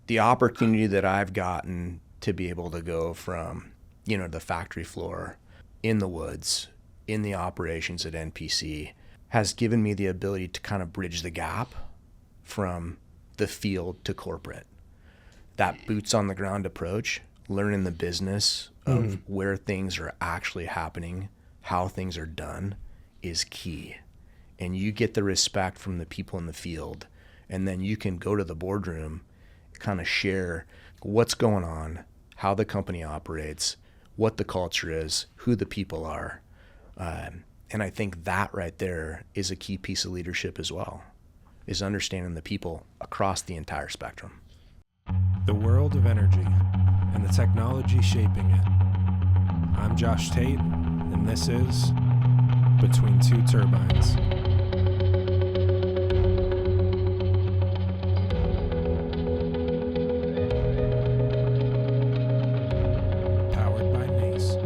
the opportunity that I've gotten to be able to go from, the factory floor, in the woods, in the operations at NPC, has given me the ability to kind of bridge the gap from the field to corporate. That boots on the ground approach, learning the business of where things are actually happening, how things are done, is key. And you get the respect from the people in the field, and then you can go to the boardroom, kind of share what's going on, how the company operates, what the culture is, who the people are. And I think that right there is a key piece of leadership as well, is understanding the people across the entire spectrum. The world of energy and the technology shaping it. I'm Josh Tate, and this is Between Two Turbines. Powered by NAES.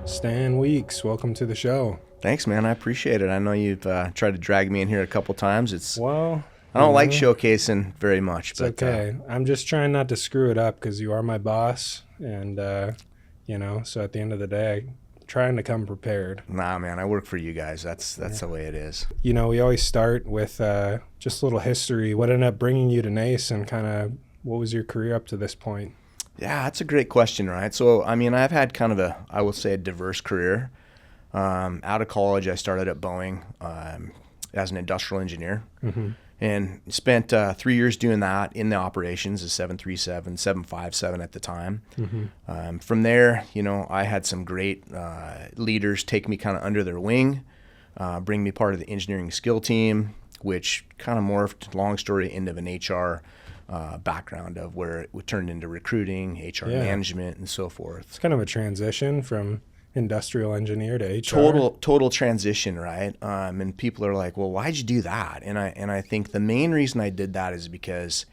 Stan Weeks, welcome to the show. Thanks, man. I appreciate it. I know you've tried to drag me in here a couple times. I don't like showcasing very much. It's okay. I'm just trying not to screw it up because you are my boss. And, so at the end of the day, I'm trying to come prepared. Nah, man, I work for you guys. That's the way it is. We always start with just a little history. What ended up bringing you to NAES, and kind of what was your career up to this point? Yeah, that's a great question, right? So, I've had kind of a diverse career. Out of college, I started at Boeing as an industrial engineer. Mm-hmm. And spent 3 years doing that in the operations, a 737, 757 at the time. Mm-hmm. From there, I had some great leaders take me kind of under their wing, bring me part of the engineering skill team, which kind of morphed, long story, into an HR background of where it turned into recruiting, HR management, and so forth. It's kind of a transition from industrial engineer to HR. Total transition, right? And people are like, well, why'd you do that? And I think the main reason I did that is because,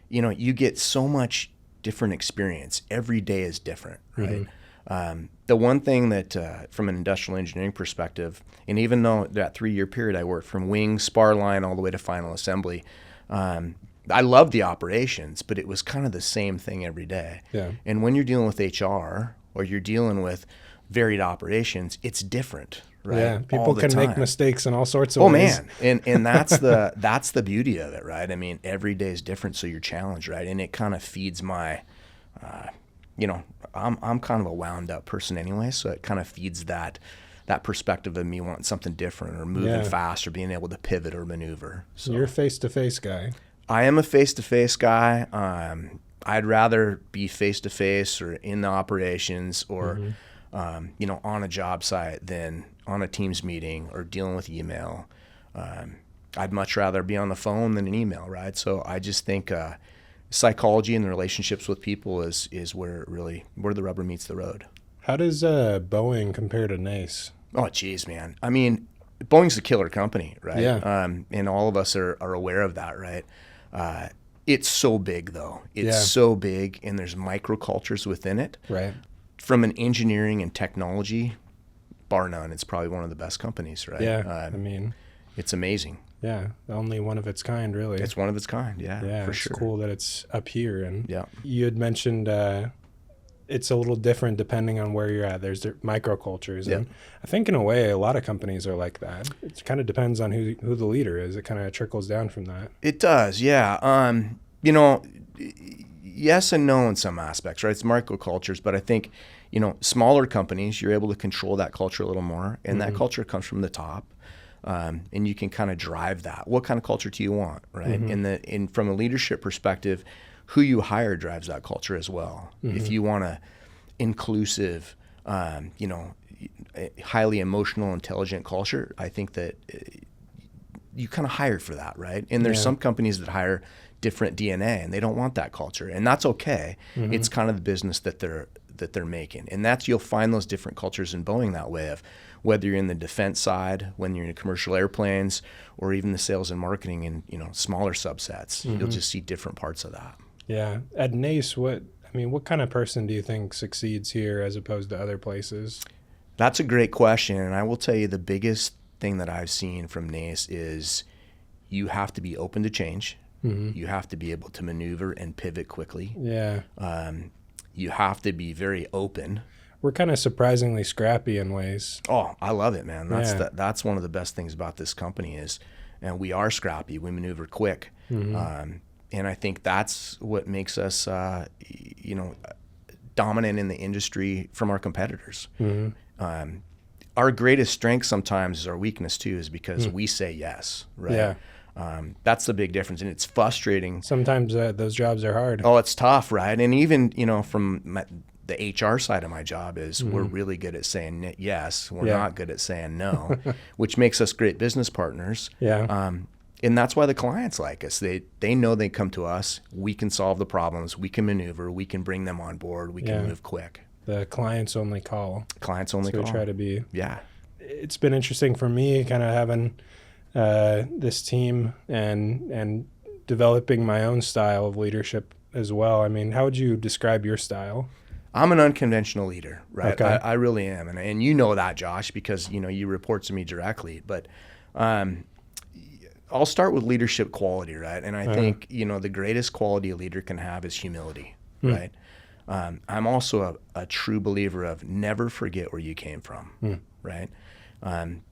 you get so much different experience. Every day is different, right? Mm-hmm. The one thing that, from an industrial engineering perspective, and even though that 3-year period I worked from wing, spar line, all the way to final assembly, I loved the operations, but it was kind of the same thing every day. Yeah. And when you're dealing with HR or you're dealing with varied operations, it's different, right? Yeah, people can make mistakes in all sorts of ways. Oh man, and that's the beauty of it, right? Every day is different, so you're challenged, right? And it kind of feeds my, I'm kind of a wound up person anyway, so it kind of feeds that perspective of me wanting something different or moving fast or being able to pivot or maneuver. So you're a face-to-face guy. I am a face-to-face guy. I'd rather be face-to-face or in the operations or on a job site than on a Teams meeting or dealing with email. I'd much rather be on the phone than an email, right? So I just think psychology and the relationships with people is where the rubber meets the road. How does Boeing compare to NAES? Oh, geez, man. Boeing's a killer company, right? Yeah. And all of us are aware of that, right? It's so big, though. It's so big, and there's microcultures within it. Right. From an engineering and technology, bar none, it's probably one of the best companies, right? Yeah, it's amazing. Yeah, only one of its kind, really. It's one of its kind, yeah, for sure. It's cool that it's up here. And you had mentioned it's a little different depending on where you're at. There's microcultures, and I think in a way a lot of companies are like that. It kind of depends on who the leader is. It kind of trickles down from that. It does, yeah. Yes and no in some aspects, right? It's microcultures, but I think, smaller companies, you're able to control that culture a little more, and that culture comes from the top, and you can kind of drive that. What kind of culture do you want, right? And from a leadership perspective, who you hire drives that culture as well. If you want a inclusive, highly emotional, intelligent culture, I think that you kind of hire for that, right? And there's some companies that hire different DNA, and they don't want that culture, and that's okay. It's kind of the business that they're making, and you'll find those different cultures in Boeing that way, of whether you're in the defense side, when you're in commercial airplanes, or even the sales and marketing in smaller subsets. You'll just see different parts of that. Yeah, at NAES, what kind of person do you think succeeds here as opposed to other places? That's a great question, and I will tell you the biggest thing that I've seen from NAES is you have to be open to change. You have to be able to maneuver and pivot quickly. Yeah. You have to be very open. We're kind of surprisingly scrappy in ways. Oh, I love it, man. That's one of the best things about this company is, and we are scrappy. We maneuver quick. And I think that's what makes us, dominant in the industry from our competitors. Our greatest strength sometimes is our weakness too, is because we say yes, right? Yeah. That's the big difference, and it's frustrating. Sometimes those jobs are hard. Oh, it's tough, right? And even, from the HR side of my job is we're really good at saying yes. We're not good at saying no, which makes us great business partners. Yeah. And that's why the clients like us. They know they come to us. We can solve the problems. We can maneuver. We can bring them on board. We can move quick. The clients only call. Clients only call. We try to be. Yeah. It's been interesting for me kind of having this team and developing my own style of leadership as well. I mean, how would you describe your style? I'm an unconventional leader, right? Okay. I really am. And you know that, Josh, because, you report to me directly. But I'll start with leadership quality, right? And I think, the greatest quality a leader can have is humility, right? I'm also a true believer of never forget where you came from, right? And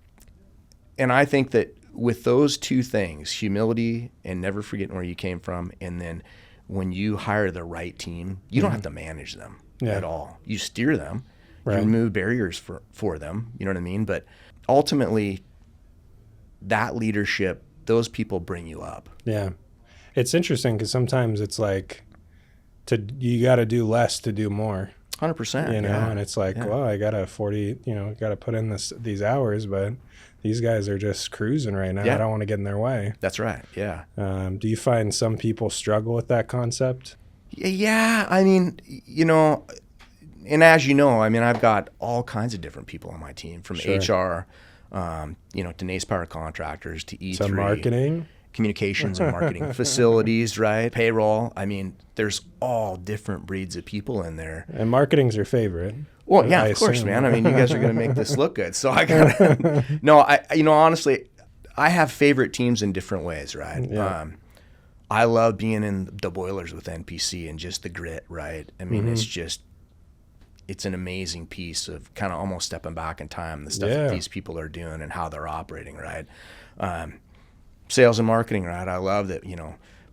I think that with those two things, humility and never forgetting where you came from, and then when you hire the right team, you don't have to manage them at all. You steer them, you remove barriers for them, you know what I mean? But ultimately, that leadership, those people bring you up. Yeah. It's interesting because sometimes it's like you got to do less to do more. 100%. And it's like, well, I got to got to put in these hours, but these guys are just cruising right now. I don't want to get in their way. That's right. Yeah. Do you find some people struggle with that concept? Yeah. I mean, and as you know, I've got all kinds of different people on my team, from HR, to NAES Power Contractors, to E3. So marketing? Communications and marketing, facilities, right? Payroll. There's all different breeds of people in there. And marketing's your favorite. Well, yeah, of course, man. You guys are going to make this look good. So I got to, no, honestly, I have favorite teams in different ways, right? Yeah. I love being in the boilers with NPC and just the grit, right? It's an amazing piece of kind of almost stepping back in time, the stuff that these people are doing and how they're operating, right? Sales and marketing, right? I love that,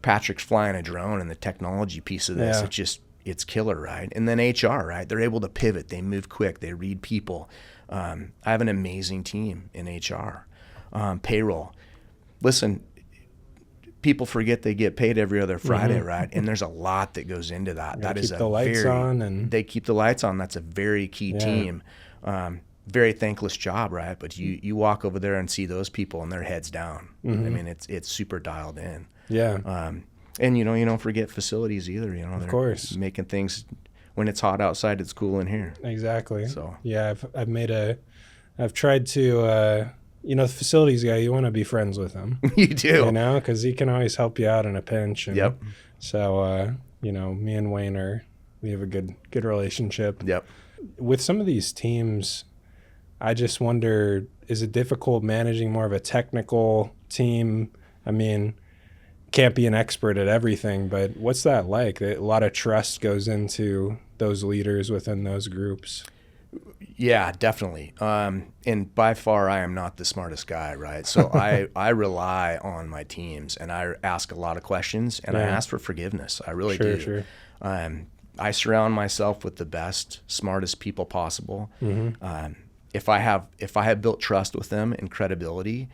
Patrick's flying a drone and the technology piece of this. It's killer, right? And then HR, right? They're able to pivot. They move quick. They read people. I have an amazing team in HR. Payroll. Listen, people forget they get paid every other Friday, right? And there's a lot that goes into that. That is keep the lights on, and they keep the lights on. That's a very key team. Very thankless job, right? But you walk over there and see those people and their heads down. It's super dialed in. Yeah. And you don't forget facilities either. Of course, making things when it's hot outside, it's cool in here. Exactly. So yeah, I've tried to. The facilities guy, you want to be friends with him. You do. Because he can always help you out in a pinch. And yep. So me and Wayne we have a good relationship. Yep. With some of these teams, I just wonder, is it difficult managing more of a technical team? Can't be an expert at everything, but what's that like? A lot of trust goes into those leaders within those groups. Yeah, definitely. And by far, I am not the smartest guy, right? So I rely on my teams, and I ask a lot of questions, and I ask for forgiveness. I really do. Sure. I surround myself with the best, smartest people possible. If I have built trust with them and credibility,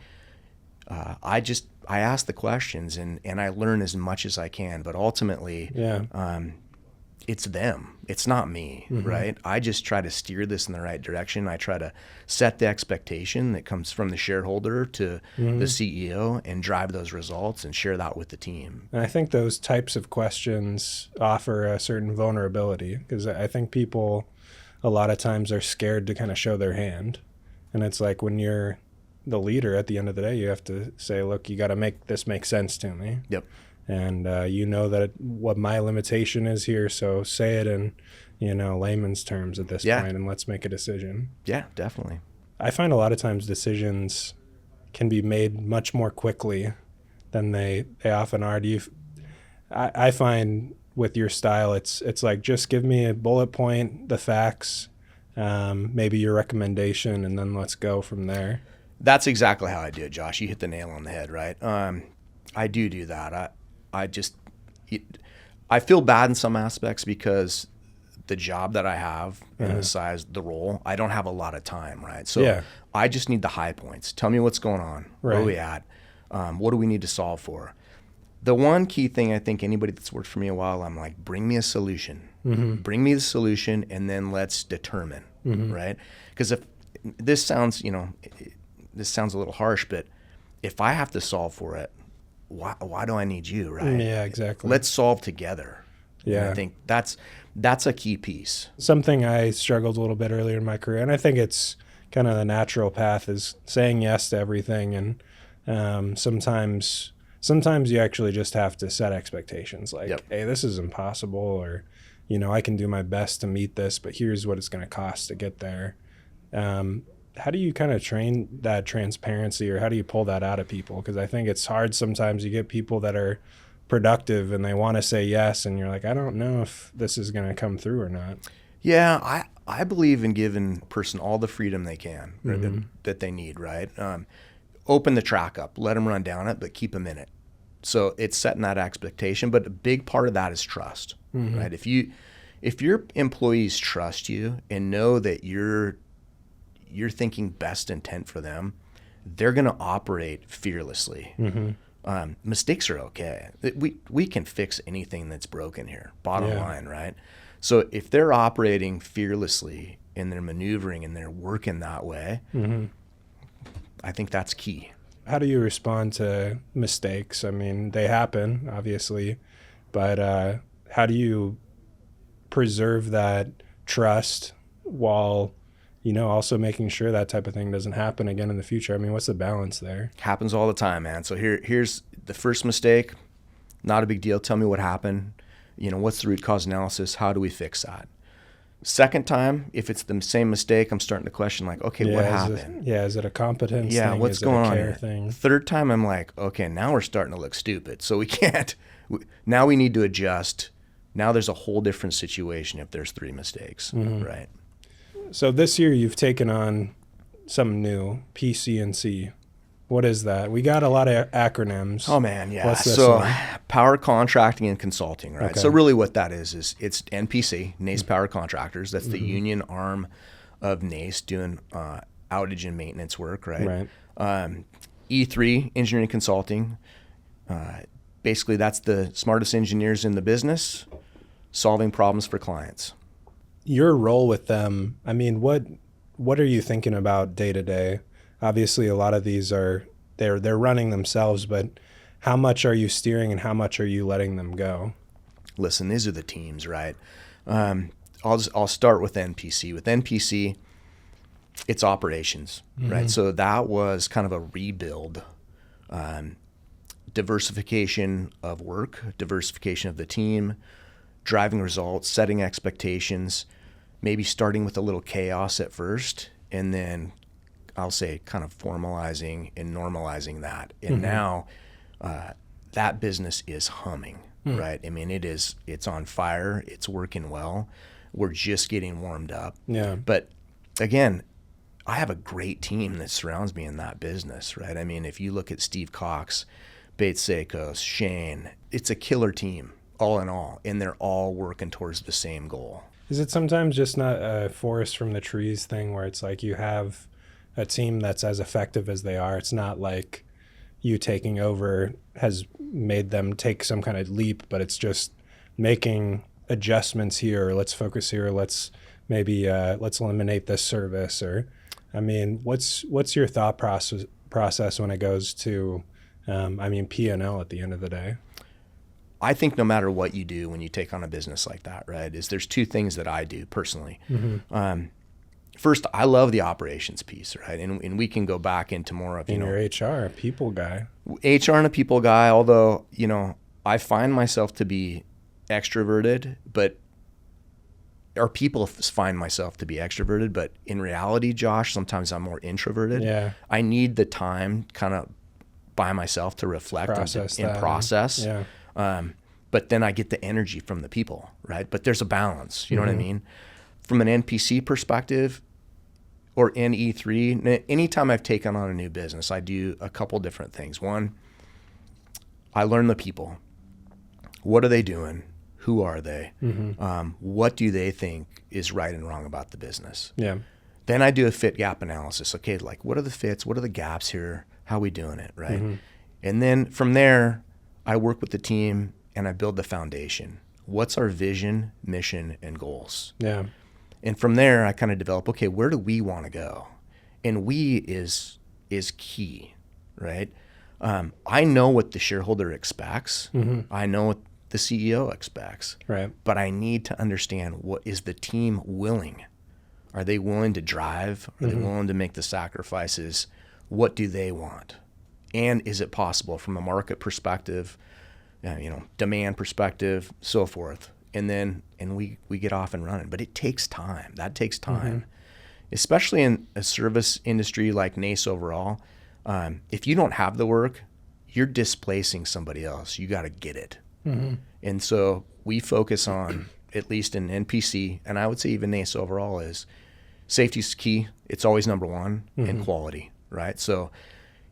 I ask the questions and I learn as much as I can. But ultimately, it's them. It's not me, right? I just try to steer this in the right direction. I try to set the expectation that comes from the shareholder to the CEO and drive those results and share that with the team. And I think those types of questions offer a certain vulnerability, because I think people a lot of times are scared to kind of show their hand. And it's like when you're the leader, at the end of the day, you have to say, look, you got to make this make sense to me. Yep. And what my limitation is here, so say it in layman's terms at this point, and let's make a decision. Yeah, definitely. I find a lot of times decisions can be made much more quickly than they often are. I find with your style, it's like, just give me a bullet point, the facts, maybe your recommendation, and then let's go from there. That's exactly how I do it, Josh. You hit the nail on the head, right? I do that. I feel bad in some aspects because the job that I have and the size, the role, I don't have a lot of time, right? So I just need the high points. Tell me what's going on. Right. Where are we at? What do we need to solve for? The one key thing, I think anybody that's worked for me a while, I'm like, bring me a solution. Bring me the solution, and then let's determine, right? Because if this sounds, this sounds a little harsh, but if I have to solve for it, why do I need you, right? Yeah, exactly. Let's solve together. Yeah. And I think that's a key piece. Something I struggled a little bit earlier in my career, and I think it's kind of the natural path, is saying yes to everything. And sometimes you actually just have to set expectations, like, hey, this is impossible, or, I can do my best to meet this, but here's what it's going to cost to get there. How do you kind of train that transparency, or how do you pull that out of people? Because I think it's hard sometimes. You get people that are productive and they want to say yes, and you're like, I don't know if this is going to come through or not. Yeah, I believe in giving a person all the freedom they can, that they need, right? Open the track up, let them run down it, but keep them in it. So it's setting that expectation, but a big part of that is trust, right? If your employees trust you and know that you're thinking best intent for them, they're going to operate fearlessly. Mistakes are okay. We can fix anything that's broken here, bottom line, right? So if they're operating fearlessly and they're maneuvering and they're working that way, I think that's key. How do you respond to mistakes? I mean, they happen, obviously, but how do you preserve that trust while, also making sure that type of thing doesn't happen again in the future? I mean, what's the balance there? Happens all the time, man. So here's the first mistake. Not a big deal. Tell me what happened. What's the root cause analysis? How do we fix that? Second time, if it's the same mistake, I'm starting to question, like, okay, what happened? Is it a competence thing? Yeah, what's going on here? Thing? Third time, I'm like, okay, now we're starting to look stupid. So we can't. Now we need to adjust. Now there's a whole different situation if there's 3 mistakes, right? So this year you've taken on something new, PCNC. What is that? We got a lot of acronyms. Oh, man, yeah. What's this so one? Power contracting and consulting, right? Okay. So really what that is it's NPC, NAES Power Contractors. That's the union arm of NAES doing outage and maintenance work, right? E3, engineering consulting. Basically, that's the smartest engineers in the business solving problems for clients. Your role with them, I mean, what are you thinking about day to day? Obviously, a lot of these they're running themselves, but how much are you steering and how much are you letting them go? Listen, these are the teams, right? I'll start with NPC. With NPC, it's operations, right? So that was kind of a rebuild, diversification of work, diversification of the team, driving results, setting expectations, maybe starting with a little chaos at first, and then I'll say kind of formalizing and normalizing that. And now that business is humming, right? I mean, it's on fire. It's working well. We're just getting warmed up. Yeah. But again, I have a great team that surrounds me in that business, right? I mean, if you look at Steve Cox, Bates Sakos, Shane, it's a killer team all in all, and they're all working towards the same goal. Is it sometimes just not a forest from the trees thing where it's like you have a team that's as effective as they are? It's not like you taking over has made them take some kind of leap, but it's just making adjustments here. Let's focus here. Let's maybe let's eliminate this service. Or, I mean, what's your thought process when it goes to, P&L at the end of the day? I think no matter what you do when you take on a business like that, right, is there's 2 things that I do personally. First, I love the operations piece, right? And we can go back into more of, you're HR, a people guy. HR and a people guy, although, I find myself to be extroverted, but or people find myself to be extroverted, but in reality, Josh, sometimes I'm more introverted. Yeah. I need the time kind of by myself to reflect and process. Yeah. But then I get the energy from the people, right? But there's a balance. You know what I Mm-hmm. mean? From an NPC perspective or NE3, anytime I've taken on a new business, I do a couple different things. One, I learn the people. What are they doing? Who are they? Mm-hmm. What do they think is right and wrong about the business? Yeah. Then I do a fit gap analysis. Okay, like what are the fits? What are the gaps here? How are we doing it, right? Mm-hmm. And then from there, I work with the team and I build the foundation. What's our vision, mission, and goals? Yeah. And from there, I kind of develop, okay, where do we want to go? And we is key, right? I know what the shareholder expects. Mm-hmm. I know what the CEO expects. Right. But I need to understand, what is the team willing? Are they willing to drive? Are they willing to make the sacrifices? What do they want? And is it possible from a market perspective, demand perspective, so forth? And we get off and running. But it takes time. That takes time. Especially in a service industry like NAES overall. If you don't have the work, you're displacing somebody else. You got to get it. Mm-hmm. And so we focus on, at least in NPC, and I would say even NAES overall, is safety's key. It's always number one, and quality, right? So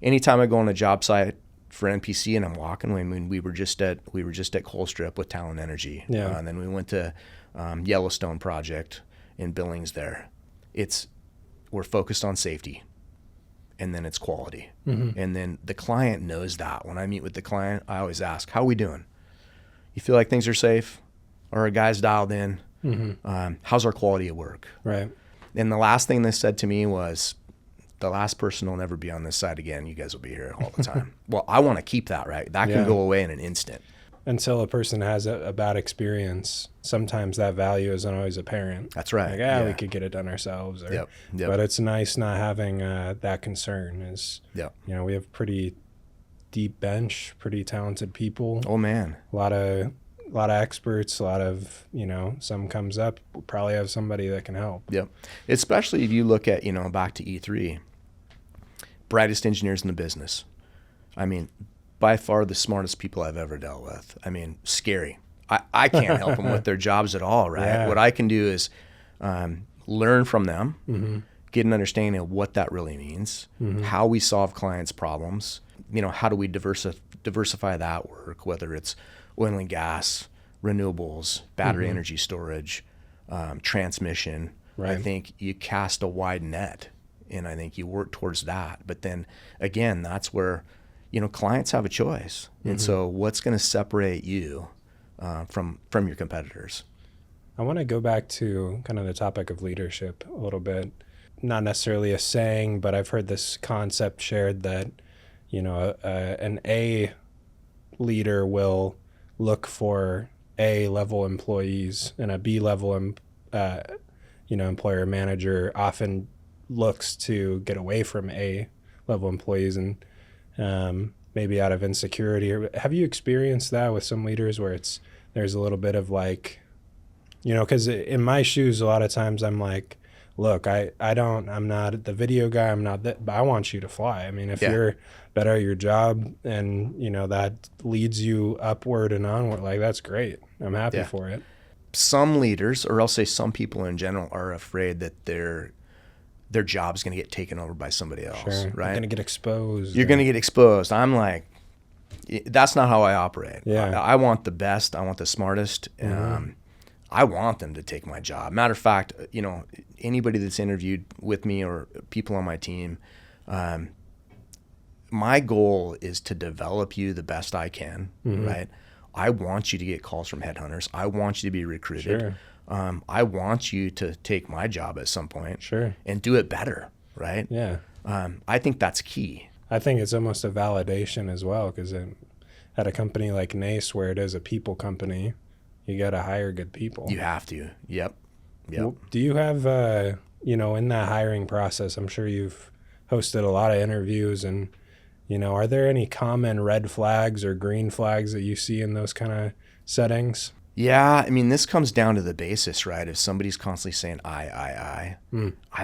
anytime I go on a job site for NPC and I'm walking, I mean, we were just at Colstrip with Talent Energy. Yeah. And then we went to Yellowstone project in Billings there. We're focused on safety, and then it's quality. And then the client knows that. When I meet with the client, I always ask, how are we doing? You feel like things are safe? Are our guys dialed in? How's our quality of work? Right. And the last thing they said to me was, the last person will never be on this side again. You guys will be here all the time. Well, I want to keep that, right? That can go away in an instant. Until a person has a bad experience, sometimes that value isn't always apparent. That's right. Like, we could get it done ourselves. Or, Yep. But it's nice not having that concern. We have pretty deep bench, pretty talented people. Oh, man. A lot of experts, a lot of, some comes up, we'll probably have somebody that can help. Yep. Especially if you look at, back to E3, brightest engineers in the business. I mean, by far the smartest people I've ever dealt with. I mean, scary. I can't help them with their jobs at all, right? Yeah. What I can do is learn from them, get an understanding of what that really means, how we solve clients' problems, how do we diversify that work, whether it's oil and gas, renewables, battery energy storage, transmission. Right. I think you cast a wide net, and I think you work towards that. But then again, that's where, clients have a choice. And so what's going to separate you from your competitors? I want to go back to kind of the topic of leadership a little bit. Not necessarily a saying, but I've heard this concept shared that, an A leader will look for A-level employees, and a B-level employer manager often looks to get away from A-level employees, and maybe out of insecurity. Have you experienced that with some leaders where there's a little bit of like, because in my shoes, a lot of times I'm like, look, I'm not the video guy, I'm not that, but I want you to fly. I mean, if you're better at your job and, that leads you upward and onward, like, that's great. I'm happy for it. Some leaders, or I'll say some people in general, are afraid that their job's going to get taken over by somebody else, Sure. right? You're going to get exposed. You're going to get exposed. I'm like, that's not how I operate. Yeah. I want the best. I want the smartest. I want them to take my job. Matter of fact, anybody that's interviewed with me or people on my team, my goal is to develop you the best I can, right? I want you to get calls from headhunters. I want you to be recruited. Sure. I want you to take my job at some point. Sure. And do it better, right? Yeah. I think that's key. I think it's almost a validation as well, because at a company like NAES, where it is a people company, you got to hire good people. You have to. Yep. Well, do you have, in that hiring process, I'm sure you've hosted a lot of interviews, and, are there any common red flags or green flags that you see in those kind of settings? Yeah. I mean, this comes down to the basis, right? If somebody's constantly saying, I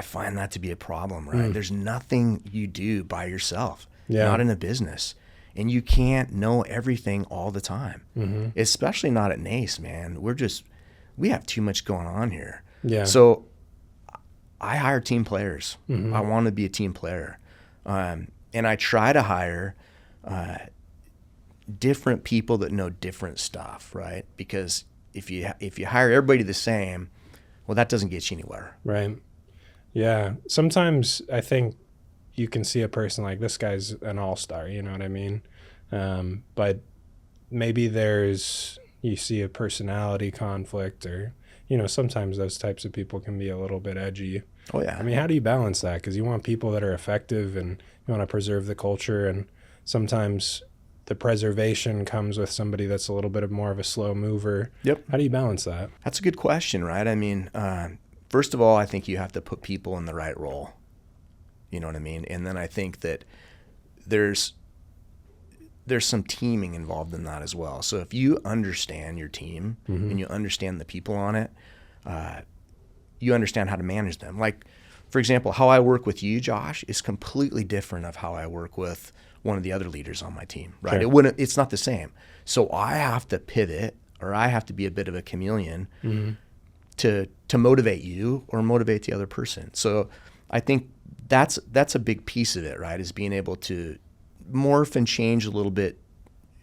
find that to be a problem, right? There's nothing you do by yourself, not in a business. and you can't know everything all the time, especially not at NAES, man. We have too much going on here. Yeah. So I hire team players. I want to be a team player. And I try to hire different people that know different stuff, right? Because if you hire everybody the same, well, that doesn't get you anywhere. Right. Yeah. Sometimes I think you can see a person like, this guy's an all-star, you know what I mean? But maybe you see a personality conflict, or, you know, sometimes those types of people can be a little bit edgy. Oh, yeah. I mean, how do you balance that? Because you want people that are effective and you want to preserve the culture, and sometimes the preservation comes with somebody that's a little bit more of a slow mover. Yep. How do you balance that? That's a good question, right? I mean, first of all, I think you have to put people in the right role. You know what I mean? And then I think that there's some teaming involved in that as well. So if you understand your team and you understand the people on it, you understand how to manage them. Like, for example, how I work with you, Josh, is completely different of how I work with one of the other leaders on my team, right? Sure. It's not the same. So I have to pivot, or I have to be a bit of a chameleon to motivate you or motivate the other person. So I think that's a big piece of it, right? Is being able to morph and change a little bit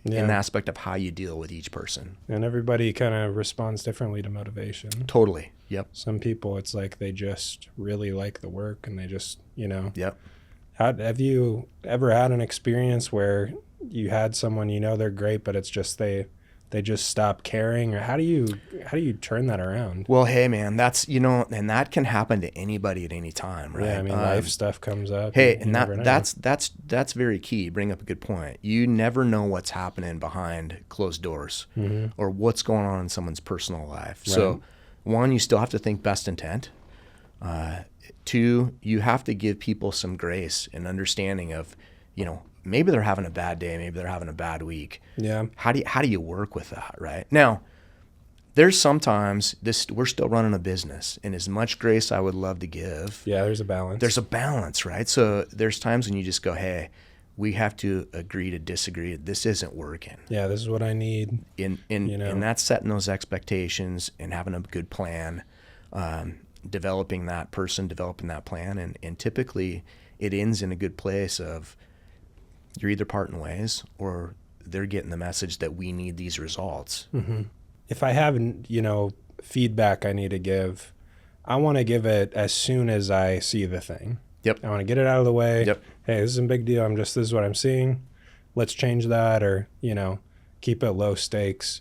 in the aspect of how you deal with each person. And everybody kind of responds differently to motivation. Totally. Yep. Some people, it's like they just really like the work and they just, you know. Yep. Have you ever had an experience where you had someone, you know, they're great, but it's just they just stop caring? Or how do you turn that around? Well, hey man, that's, you know, and that can happen to anybody at any time, right? Yeah, I mean, life stuff comes up. Hey, and that's very key. You bring up a good point. You never know what's happening behind closed doors or what's going on in someone's personal life. Right. So, one, you still have to think best intent. Two, you have to give people some grace and understanding of, you know, maybe they're having a bad day, maybe they're having a bad week. Yeah. How do you work with that, right? Now, there's sometimes we're still running a business, and as much grace I would love to give. Yeah, there's a balance. There's a balance, right? So there's times when you just go, hey, we have to agree to disagree. This isn't working. Yeah, this is what I need. And that's setting those expectations and having a good plan, developing that plan, and typically it ends in a good place of you're either parting ways or they're getting the message that we need these results. If I have, you know, feedback I need to give, I want to give it as soon as I see the thing. Yep. I want to get it out of the way. Yep. Hey, this is a big deal. This is what I'm seeing. Let's change that, or, you know, keep it low stakes.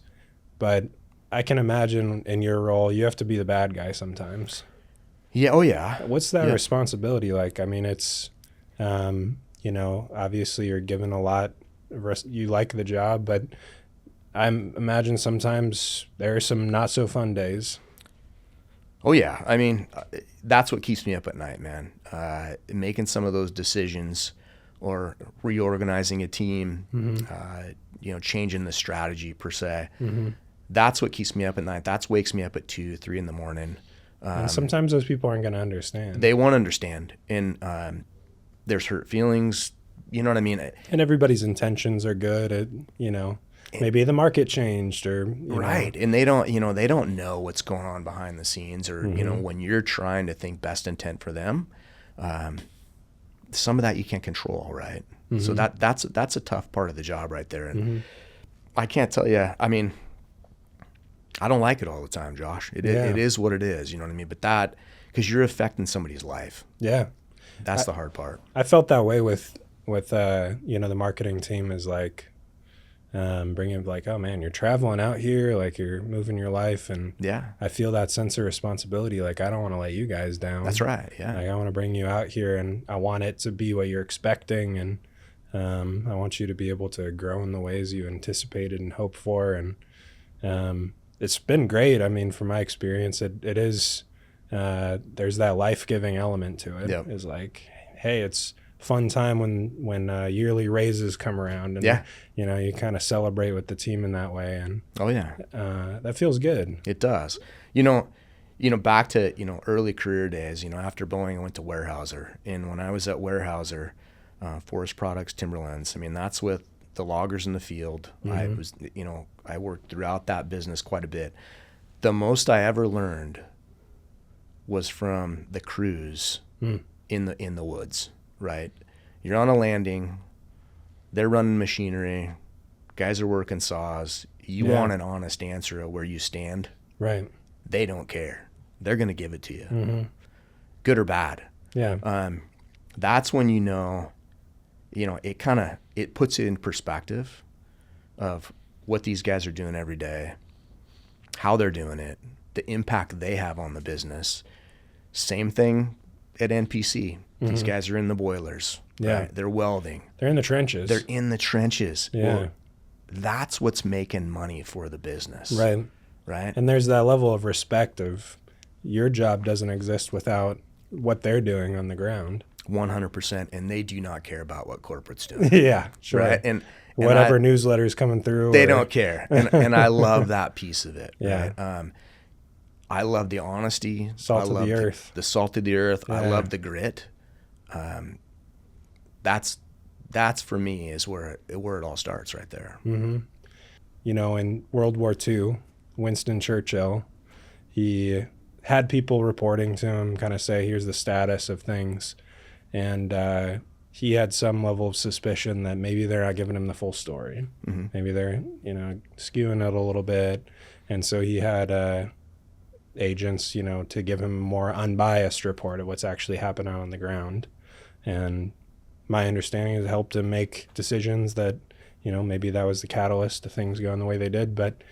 But I can imagine in your role, you have to be the bad guy sometimes. Yeah. Oh yeah. What's that responsibility like? I mean, it's, you know, obviously you're given a lot. You like the job, but I imagine sometimes there are some not so fun days. Oh yeah. I mean, that's what keeps me up at night, man. Making some of those decisions or reorganizing a team, you know, changing the strategy per se. That's what keeps me up at night. That's wakes me up at 2, 3 in the morning. And sometimes those people aren't going to understand. They won't understand. And there's hurt feelings. You know what I mean? And everybody's intentions are good. You know, maybe the market changed or right. And they don't know what's going on behind the scenes, or you know, when you're trying to think best intent for them, some of that you can't control, right? So that's a tough part of the job right there. And I can't tell you. I mean, I don't like it all the time, Josh. It is what it is. You know what I mean? But because you're affecting somebody's life. Yeah. That's the hard part. I felt that way with you know, the marketing team is like, bringing like, oh man, you're traveling out here, like you're moving your life. And I feel that sense of responsibility. Like, I don't want to let you guys down. That's right. Yeah. Like, I want to bring you out here and I want it to be what you're expecting. And, I want you to be able to grow in the ways you anticipated and hoped for. And, it's been great. I mean, from my experience, it is, there's that life-giving element to it. It's like, hey, it's fun time when yearly raises come around, and you know, you kind of celebrate with the team in that way. And that feels good. It does. You know, back to, you know, early career days, you know, after Boeing, I went to Weyerhaeuser, and when I was at Weyerhaeuser, Forest Products, Timberlands, I mean, that's with the loggers in the field. I was, I worked throughout that business quite a bit. The most I ever learned was from the crews in the woods, right? You're on a landing, they're running machinery, guys are working saws. You want an honest answer of where you stand. Right. They don't care. They're going to give it to you, good or bad. Yeah. That's when it puts it in perspective of what these guys are doing every day, how they're doing it, the impact they have on the business. Same thing at NPC. These guys are in the boilers. Yeah. Right? They're welding. They're in the trenches. They're in the trenches. Yeah. Well, that's what's making money for the business. Right. Right. And there's that level of respect of your job doesn't exist without what they're doing on the ground. 100%. And they do not care about what corporate's doing. Yeah, sure. Right. And whatever newsletter's coming through. They don't care. And I love that piece of it. Yeah. Right? I love the honesty. Salt of the earth. The salt of the earth. Yeah. I love the grit. That's for me is where it all starts right there. Mm-hmm. In World War II, Winston Churchill, he had people reporting to him, kind of say, here's the status of things. And he had some level of suspicion that maybe they're not giving him the full story. Mm-hmm. Maybe they're, skewing it a little bit. And so he had agents, to give him a more unbiased report of what's actually happening on the ground. And my understanding is it helped him make decisions that, maybe that was the catalyst to things going the way they did. But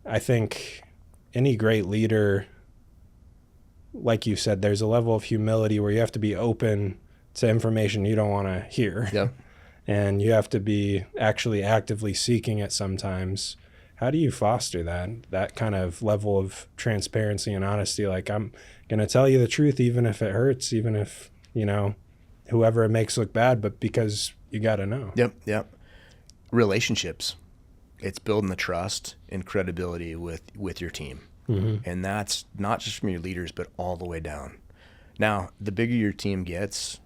I think any great leader, like you said, there's a level of humility where you have to be open to information you don't want to hear. Yeah. And you have to be actually actively seeking it sometimes. How do you foster that kind of level of transparency and honesty? Like, I'm going to tell you the truth, even if it hurts, even if, whoever it makes look bad, but because you got to know. Yep. Relationships. It's building the trust and credibility with your team. Mm-hmm. And that's not just from your leaders, but all the way down. Now, the bigger your team gets,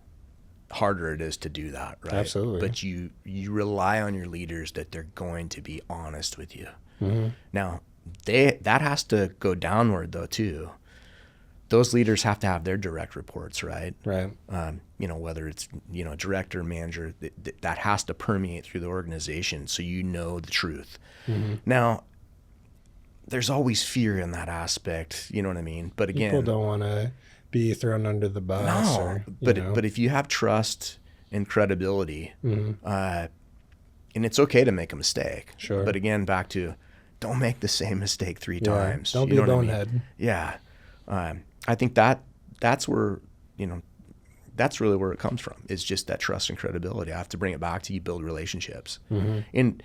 harder it is to do that, right? Absolutely. But you rely on your leaders that they're going to be honest with you. Mm-hmm. Now, that has to go downward though too. Those leaders have to have their direct reports, right? Right. Whether it's director, manager, that has to permeate through the organization so the truth. Mm-hmm. Now, there's always fear in that aspect. You know what I mean? But again, people don't want to be thrown under the bus. No, but if you have trust and credibility, mm-hmm. And it's okay to make a mistake. Sure. But again, back to don't make the same mistake 3 times. Don't be a bonehead. I mean? Yeah. I think that's where, that's really where it comes from. It's just that trust and credibility. I have to bring it back to you build relationships. Mm-hmm. And,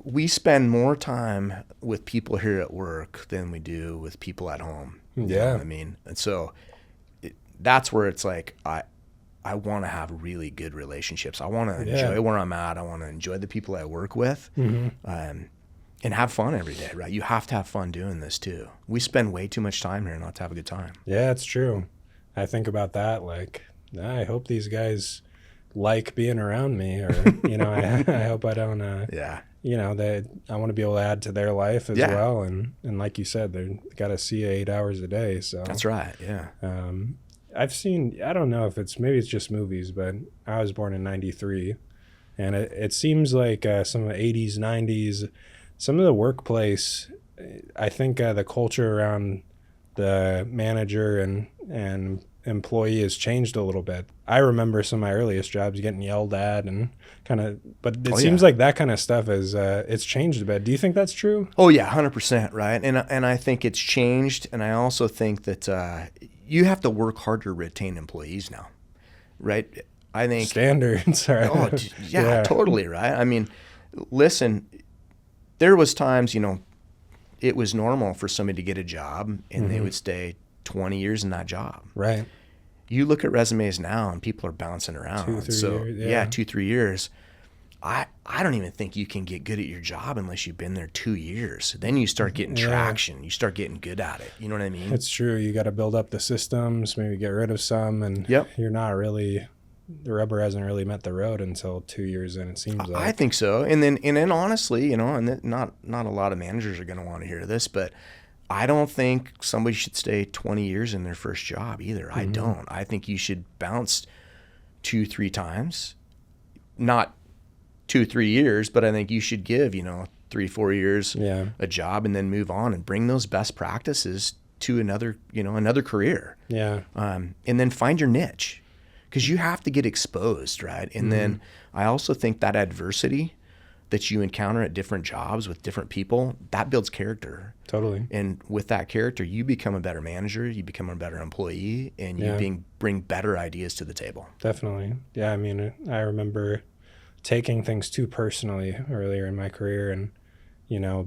we spend more time with people here at work than we do with people at home. Yeah. You know what I mean? And so that's where it's like, I want to have really good relationships. I want to enjoy where I'm at. I want to enjoy the people I work with. Mm-hmm. And have fun every day, right? You have to have fun doing this too. We spend way too much time here not to have a good time. Yeah, it's true. I think about that. Like, I hope these guys like being around me, or I hope I don't. I want to be able to add to their life as well. And like you said, they got to see 8 hours a day. So that's right. Yeah. I've seen. I don't know if maybe it's just movies, but I was born in '93, and it seems like some of the '80s, '90s. Some of the workplace, I think the culture around the manager and employee has changed a little bit. I remember some of my earliest jobs getting yelled at and but it seems like that kind of stuff is it's changed a bit. Do you think that's true? Oh yeah, 100%, right? And I think it's changed, and I also think that you have to work hard to retain employees now, right? I think standards. Right? Oh yeah, totally, right? I mean, listen. There was times, it was normal for somebody to get a job and mm-hmm. they would stay 20 years in that job. Right. You look at resumes now and people are bouncing around. 2-3 years. Yeah, 2-3 years. I don't even think you can get good at your job unless you've been there 2 years. Then you start getting traction. You start getting good at it. You know what I mean? It's true. You got to build up the systems, maybe get rid of some, and you're not really the rubber hasn't really met the road until 2 years in, it seems like. I think so. And then honestly, and not a lot of managers are going to want to hear this, but I don't think somebody should stay 20 years in their first job either. I don't. I think you should bounce 2-3 times, not 2-3 years, but I think you should give, 3-4 years a job and then move on and bring those best practices to another career. Yeah. And then find your niche, because you have to get exposed, right? And then I also think that adversity that you encounter at different jobs with different people, that builds character. Totally. And with that character, you become a better manager, you become a better employee, and you bring better ideas to the table. Definitely. Yeah, I mean, I remember taking things too personally earlier in my career and,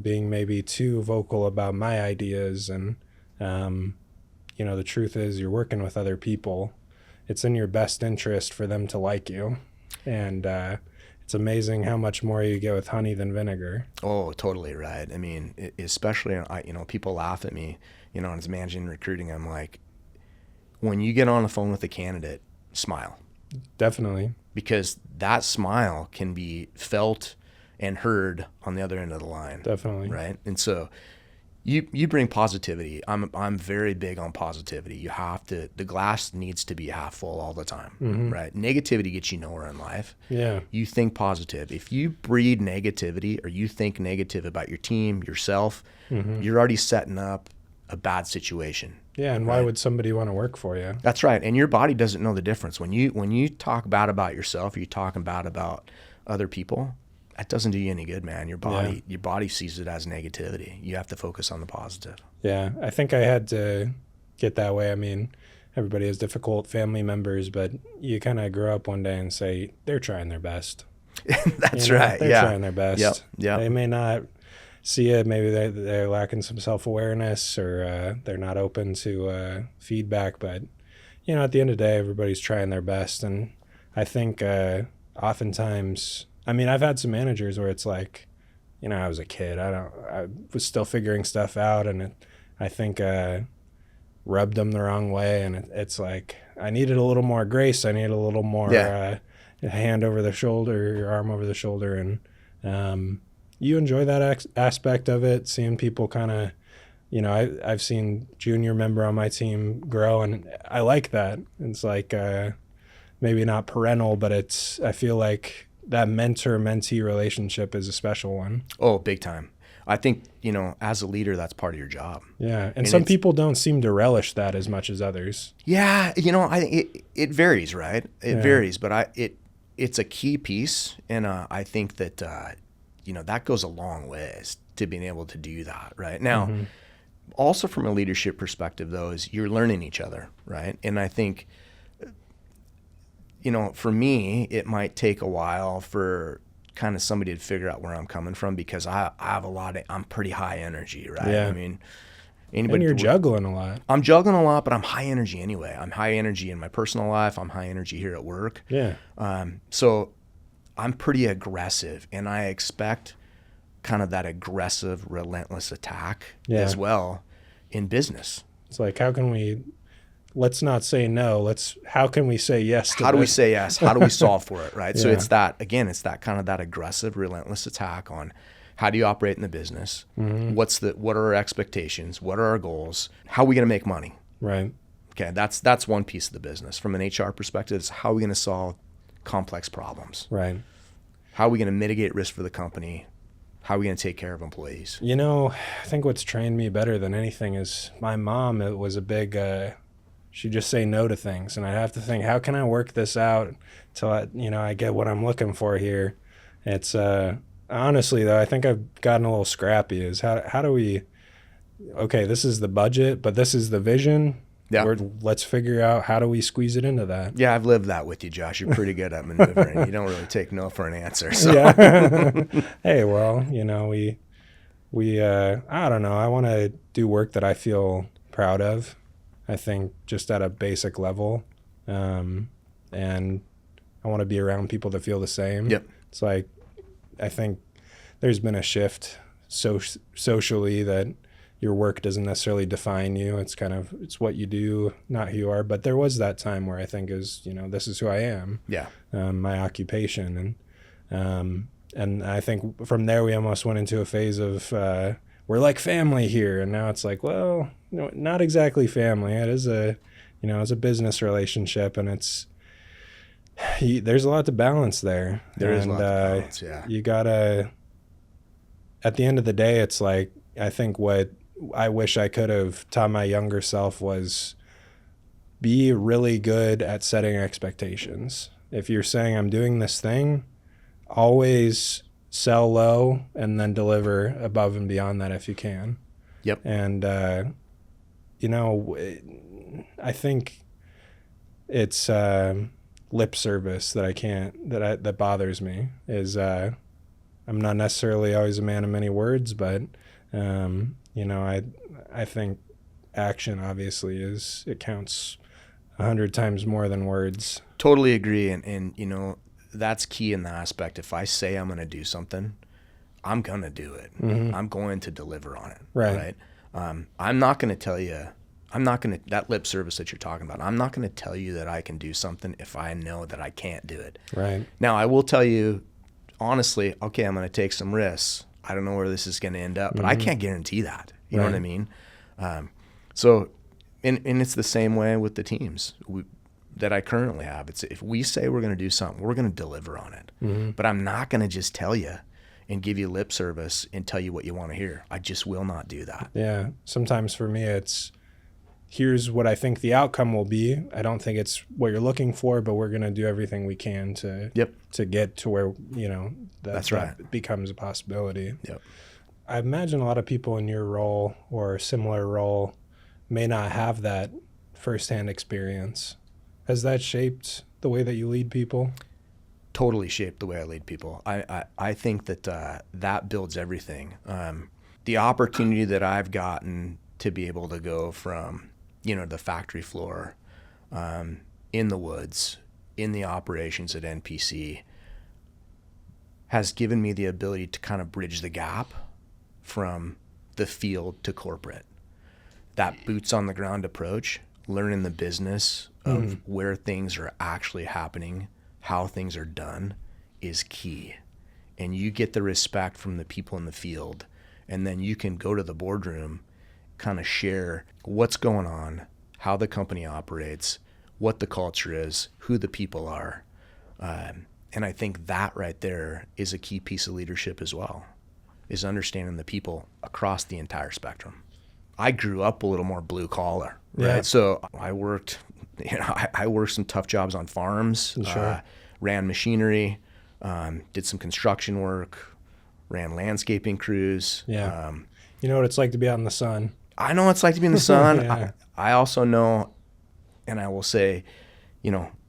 being maybe too vocal about my ideas. And, the truth is you're working with other people. It's in your best interest for them to like you. And it's amazing how much more you get with honey than vinegar. Oh, totally right. I mean, especially, people laugh at me, as managing recruiting. I'm like, when you get on the phone with a candidate, smile. Definitely. Because that smile can be felt and heard on the other end of the line. Definitely. Right. And so you bring positivity. I'm very big on positivity. You have to, the glass needs to be half full all the time. Right. Negativity gets you nowhere in life. Yeah. You think positive. If you breed negativity or you think negative about your team, yourself, you're already setting up a bad situation. Yeah, and why would somebody want to work for you? That's right. And your body doesn't know the difference. When you talk bad about yourself, or you're talking bad about other people, that doesn't do you any good, man. Your body sees it as negativity. You have to focus on the positive. Yeah, I think I had to get that way. I mean, everybody has difficult family members, but you kind of grow up one day and say, they're trying their best. That's right. They're trying their best. Yep. They may not see it. Maybe they're lacking some self-awareness, or they're not open to feedback. But, at the end of the day, everybody's trying their best. And I think oftentimes, I've had some managers where it's like, I was a kid. I was still figuring stuff out, and I think rubbed them the wrong way. And it's like, I needed a little more grace. I needed a little more hand over the shoulder, your arm over the shoulder. And you enjoy that aspect of it, seeing people kind of, I've seen junior member on my team grow, and I like that. It's like maybe not parental, but I feel like that mentor-mentee relationship is a special one. Oh, big time. I think, as a leader, that's part of your job. Yeah, and some people don't seem to relish that as much as others. Yeah, it varies, right? It varies, but it's a key piece, and I think that that goes a long ways to being able to do that, right? Now, also from a leadership perspective, though, is you're learning each other, right? And I think, for me, it might take a while for kind of somebody to figure out where I'm coming from, because I have I'm pretty high energy, right? Yeah. And you're juggling a lot. I'm juggling a lot, but I'm high energy anyway. I'm high energy in my personal life. I'm high energy here at work. Yeah. So I'm pretty aggressive, and I expect kind of that aggressive, relentless attack as well in business. It's like, let's not say no. How can we say yes to How do we say yes? How do we solve for it, right? So it's that kind of that aggressive, relentless attack on how do you operate in the business? What are our expectations? What are our goals? How are we going to make money? Right. Okay, that's one piece of the business. From an HR perspective, it's how are we going to solve complex problems? Right. How are we going to mitigate risk for the company? How are we going to take care of employees? I think what's trained me better than anything is my mom. It was a big, she'd just say no to things. And I'd have to think, how can I work this out till I get what I'm looking for here? It's, honestly though, I think I've gotten a little scrappy is how do we, okay, this is the budget, but this is the vision. Yeah. Let's figure out how do we squeeze it into that. Yeah, I've lived that with you, Josh. You're pretty good at maneuvering. You don't really take no for an answer. So. Yeah. Hey, well, we I don't know. I want to do work that I feel proud of. I think just at a basic level, and I want to be around people that feel the same. Yep. It's like I think there's been a shift socially that your work doesn't necessarily define you. It's it's what you do, not who you are. But there was that time where I think is, this is who I am. Yeah. My occupation. And I think from there we almost went into a phase of, we're like family here. And now it's like, well, no, not exactly family. It is it's a business relationship, and there's a lot to balance there. There is a lot to balance, yeah. You gotta, at the end of the day, it's like, I think what I wish I could have taught my younger self was be really good at setting expectations. If you're saying I'm doing this thing, always sell low and then deliver above and beyond that if you can. Yep. And, I think it's lip service that bothers me is I'm not necessarily always a man of many words, but, I think action obviously it counts 100 times more than words. Totally agree. And that's key in the aspect. If I say I'm going to do something, I'm going to do it. Mm-hmm. I'm going to deliver on it. Right. I'm not going to tell you, that lip service that you're talking about, I'm not going to tell you that I can do something if I know that I can't do it. Right. Now, I will tell you, honestly, okay, I'm going to take some risks. I don't know where this is going to end up, but mm-hmm. I can't guarantee that. You know what I mean? So, and it's the same way with the teams that I currently have. It's if we say we're going to do something, we're going to deliver on it. Mm-hmm. But I'm not going to just tell you and give you lip service and tell you what you want to hear. I just will not do that. Yeah. Sometimes for me, it's here's what I think the outcome will be. I don't think it's what you're looking for, but we're going to do everything we can to get to where, that's right. That becomes a possibility. Yep. I imagine a lot of people in your role or a similar role may not have that firsthand experience. Has that shaped the way that you lead people? Totally shaped the way I lead people. I think that that builds everything. The opportunity that I've gotten to be able to go from, the factory floor, in the woods, in the operations at NPC, has given me the ability to kind of bridge the gap from the field to corporate. That boots on the ground approach, learning the business of mm-hmm. where things are actually happening, how things are done, is key. And you get the respect from the people in the field, and then you can go to the boardroom, kind of share what's going on, how the company operates, what the culture is, who the people are. And I think that right there is a key piece of leadership as well, is understanding the people across the entire spectrum. I grew up a little more blue collar, right? Yeah. So I worked, I worked some tough jobs on farms, sure. Ran machinery, did some construction work, ran landscaping crews. Yeah. You know what it's like to be out in the sun. I know what it's like to be in the sun. Yeah. I also know, and I will say,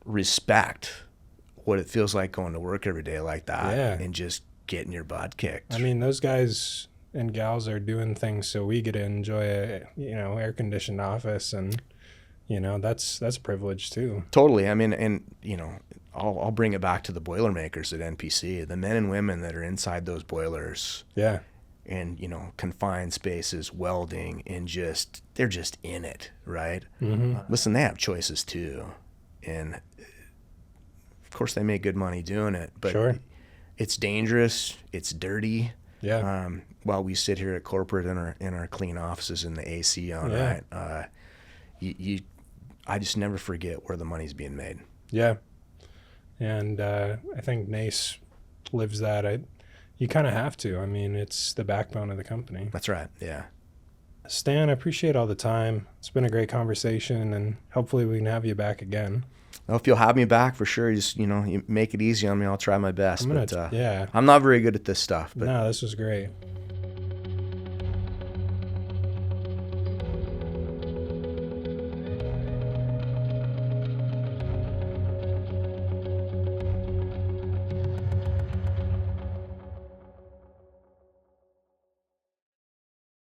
respect what it feels like going to work every day like that and just getting your butt kicked. I mean, those guys and gals are doing things so we get to enjoy a air-conditioned office, and that's a privilege too. Totally. I mean, and I'll bring it back to the Boilermakers at NPC, the men and women that are inside those boilers. Yeah. And confined spaces, welding, and they're just in it, right? Mm-hmm. Listen, they have choices too, and of course they make good money doing it, but sure. It's dangerous, it's dirty. Yeah. While we sit here at corporate in our clean offices and the AC on, right? I just never forget where the money's being made. Yeah. And I think NAES lives that. You kind of have to. I mean, it's the backbone of the company. That's right. Yeah. Stan, I appreciate all the time. It's been a great conversation, and hopefully we can have you back again. Well, if you'll have me back, for sure, just, you make it easy on me. I'll try my best. I'm not very good at this stuff. But no, this was great.